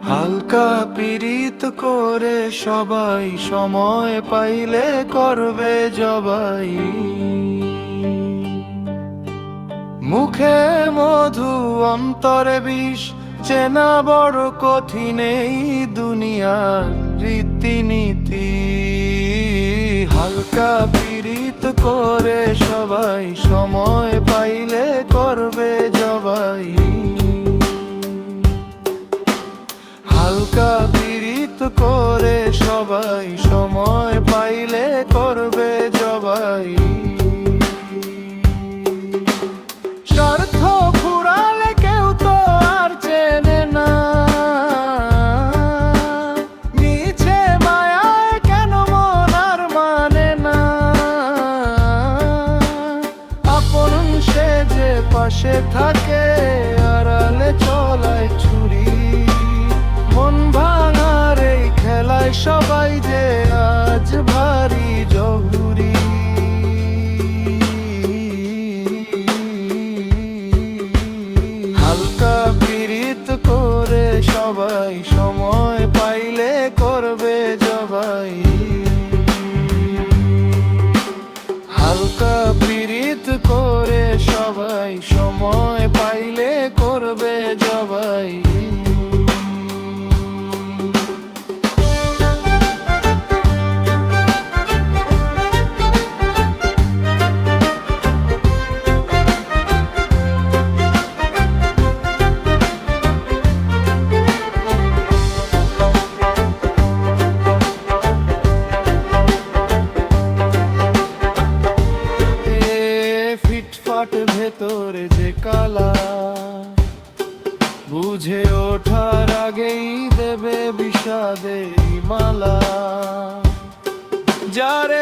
হালকা পীড়িত করে সবাই সময় পাইলে করবে জবাই। মুখে মধু অন্তরে বিষ, চেনা বড় কঠিন এই দুনিয়ার রীতিনীতি। হালকা পীড়িত করে সবাই সময় পাইলে করবে জবাই। হালকা পীড়িত করে সবাই সময় পাইলে করবে জবাই। স্বার্থ ফুরালে কেউ তো আর চেনে না, মিছে মায়ায় কেন মন আর মানে না। আপন সে যে পাশে থাকে, আড়ালে চলায় ছুরি। মন ভাঙার এই খেলায় সবাই যে আজ ভারী জহুরি। হালকা পীড়িত করে সবাই সময় পাইলে করবে জবাই। হালকা পীড়িত করে সবাই সময় পাইলে করবে জবাই। ফিটফাট ভেতরে যে কালা, বুঝে ওঠার আগেই দেবে বিষাদে মালা। যারে